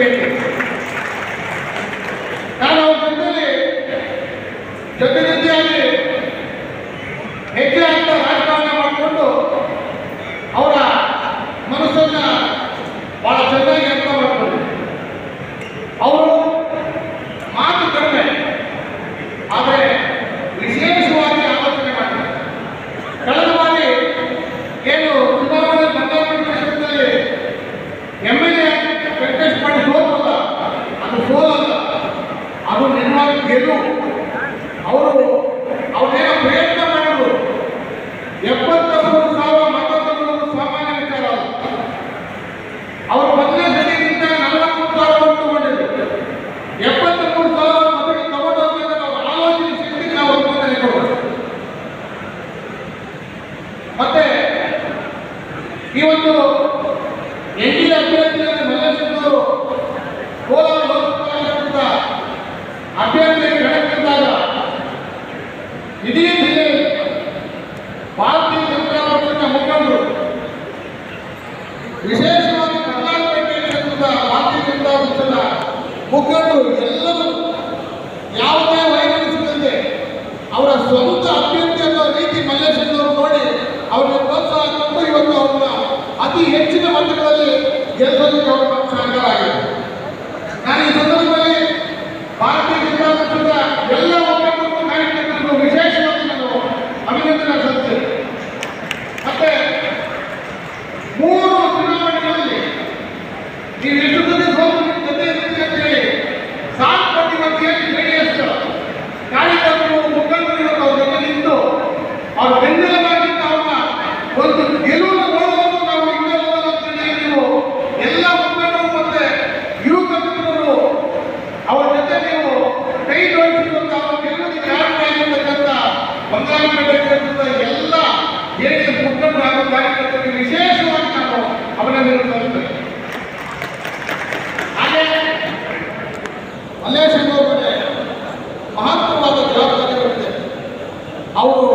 ವ್ಯಕ್ತಿ. ನಾನು ಅವ್ರ ಜೊತೆಯಾಗಿ ಹೆಜ್ಜೆ ಅಂತ ರಾಜಕಾರಣ ಮಾಡಿಕೊಂಡು ಅವರ ಮನಸ್ಸನ್ನ ಬಹಳ ಚೆನ್ನಾಗಿ ಅರ್ಥ ಮಾಡ್ಕೊಂಡು ಅವರು ಮಾತು ಕಡಿಮೆ ಆದರೆ ವಿಶೇಷವಾಗಿ ಆಲೋಚನೆ ಮಾಡ್ತಾರೆ. ಕಳೆದ ಬಾರಿ ಏನು ಚುನಾವಣೆ ಕ್ಷೇತ್ರದಲ್ಲಿ MLA ಕಂಟೆಸ್ಟ್ ಮಾಡಿ ಸೋಲಲ್ಲ, ಅದು ಸೋಲಲ್ಲ, ಅದು ನಿಜವಾಗಿ ಗೆಲುವು. ಅವರೇನೋ ಪ್ರಯತ್ನ ಮಾಡಿದ್ರು. 73,000 ಮತ ತಗೊಳ್ಳೋದು ಸಾಮಾನ್ಯ ವಿಚಾರ ಅಲ್ಲ. ಅವರು ಮೊದಲನೇ ಸರಿಗಿಂತ 43,000 ಮತ ತಗೊಂಡಿದ್ರು. 73,000 ಮತಕ್ಕೆ ತಗೊಂಡೋದ್ರೆ ನಾವು ಆಲೋಚನೆ ಶಕ್ತಿ ನಾವು ಅನುಮೋದನೆ ಕೊಡೋದು. ಮತ್ತೆ ಈ ಒಂದು NDA ಅಭ್ಯರ್ಥಿಯಾಗಿ ಮಲ್ಲೇಶ್ವರವರು ಕೋಲಾರ ಲೋಕಸಭಾ ಕ್ಷೇತ್ರದ ಅಭ್ಯರ್ಥಿಯಾಗಿ ಕಣಕ್ಕಿಳಿದಾಗ ಇಡೀ ಜಿಲ್ಲೆಯಲ್ಲಿ ಭಾರತೀಯ ಜನತಾ ಪಕ್ಷದ ಮುಖಂಡರು, ವಿಶೇಷವಾಗಿ ಕರ್ನಾಟಕ ಕ್ಷೇತ್ರದ ಭಾರತೀಯ ಜನತಾ ಪಕ್ಷದ ಮುಖಂಡರು ಎಲ್ಲರೂ ಯಾವುದೇ ವೈಮನಸ್ಸಿಲ್ಲದೆ ಅವರ ಸ್ವಂತ ಅಭ್ಯರ್ಥಿ ಅನ್ನೋ ರೀತಿ ಮಲ್ಲೇಶ್ವರವರು ನೋಡಿ ಅವರಿಗೆ ಪ್ರೋತ್ಸಾಹ ಕೊಟ್ಟು ಇವತ್ತು ಅವರ ಅತಿ ಹೆಚ್ಚಿನ ಮತಗಳಲ್ಲಿ ಗೆಲ್ಲೋದಕ್ಕೆ ಅವರ ಪಕ್ಷ ಅಂಗವಾಗಿದೆ. ನಾನು ಈ ಸಂದರ್ಭದಲ್ಲಿ ಭಾರತೀಯ ಜನತಾ ಪಕ್ಷದ ಎಲ್ಲ ಒಕ್ಕೂಟದ ಕಾರ್ಯಕರ್ತರಿಗೂ ವಿಶೇಷವಾಗಿ ನಾನು ಅಭಿನಂದನೆ ಸಲ್ಲಿಸ್ತೇನೆ. ಮತ್ತೆ 3 ಚುನಾವಣೆಗಳಲ್ಲಿ ನೀವು ಎಷ್ಟು ಜೊತೆ ಜೊತೆ ಇರುತ್ತೆ ಅಂತ ಹೇಳಿ ಸಾಕು ಪಟ್ಟಿಗೆ JDS ಕಾರ್ಯಕರ್ತರು ಮುಖಂಡರು ಅವ್ರ ಜೊತೆ ನಿಂತು ಅವ್ರ ಬೆನ್ನೆಲುಬಾಗಿದ್ದ ಅವ್ರನ್ನ ಒಂದು ಗೆಲುವನ್ನು ನೋಡೋದು ನಾವು ಇನ್ನೆಲ್ಲ ನೀವು ಎಲ್ಲ ಮುಖಂಡರು ಮತ್ತೆ ಯುವಕ ಮಿತ್ರರು ಅವರ ಜೊತೆ ನೀವು ಕೈ ಜೋಡಿಸಿಕೊಂಡು ಅವರ ಗೆಲುವಿಗೆ ಕಾರಣವಾಗಿರ್ತಕ್ಕಂಥ ಬಂಗಾರಪೇಟೆ ಕ್ಷೇತ್ರದ ಎಲ್ಲ JDS ಮುಖಂಡರು ಹಾಗೂ ಕಾರ್ಯಕರ್ತರಿಗೆ ವಿಶೇಷವಾಗಿ ನಾನು ಅಭಿನಂದನೆ ಸಲ್ಲಿಸ್ತೇನೆ. ಹಾಗೆ ಮಲ್ಲೇಶ್ವರವರಿಗೆ ಮಹತ್ವವಾದ ಜವಾಬ್ದಾರಿಗಳಿದೆ. ಅವರು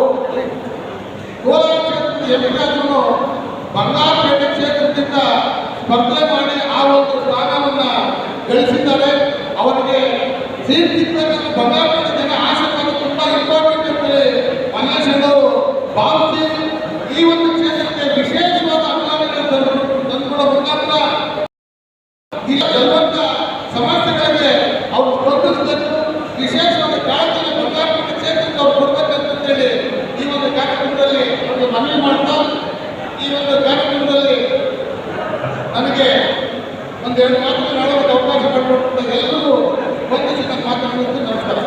ಕೋಲಾರ ಕ್ಷೇತ್ರದ ಎಂಪಿಯಾದರೂ ಬಂಗಾರಪೇಟೆ ಕ್ಷೇತ್ರದಿಂದ ಸ್ಪರ್ಧೆ ಮಾಡಿ ಆ ಒಂದು ಸ್ಥಾನವನ್ನು ಗಳಿಸಿದ್ದಾರೆ. ಅವರಿಗೆ ಸೀಟ್ ಸಿಕ್ಕಬೇಕು ಬಂಗಾರಪೇಟೆ ಜನ ಆಶೀರ್ವಾದ ತುಂಬಾ ಇಂಪಾರ್ಟೆಂಟ್ ಅಂತೇಳಿ ಮಲ್ಲೇಶ್ವರವರು ಭಾವಿಸಿ ಈ ಒಂದು ಕ್ಷೇತ್ರಕ್ಕೆ ವಿಶೇಷವಾದ ಅನುದಾನಗಳನ್ನು ತಂದುಕೊಡೋ ಮುಖಾಂತರ ಈ ಗೆಲ್ಲುವಂತ ಸಮಸ್ಯೆಗಳಿಗೆ ಅವರು ಸ್ಪರ್ಧಿಸಬೇಕು. ವಿಶೇಷವಾಗಿ ಕಾಳಜಿನ ಬಂಗಾರಪೇಟೆ ಕ್ಷೇತ್ರಕ್ಕೆ ಅವ್ರು ಕೊಡ್ಬೇಕಂತೇಳಿ ಈ ಒಂದು ಕಾರ್ಯಕ್ರಮದಲ್ಲಿ ಒಂದು ಮನವಿ ಮಾಡ್ತಾ ಈ ಒಂದು ಕಾರ್ಯಕ್ರಮದಲ್ಲಿ ನನಗೆ ಒಂದೆರಡು ಮಾತುಗಳನ್ನು ಆಡೋದಕ್ಕೆ ಅವಕಾಶ ಮಾಡಿಕೊಟ್ಟು ಎಲ್ಲರೂ ಬಂಧಿಸಿ ನನ್ನ ಮಾತನಾಡುವುದು ನಮಸ್ಕಾರ.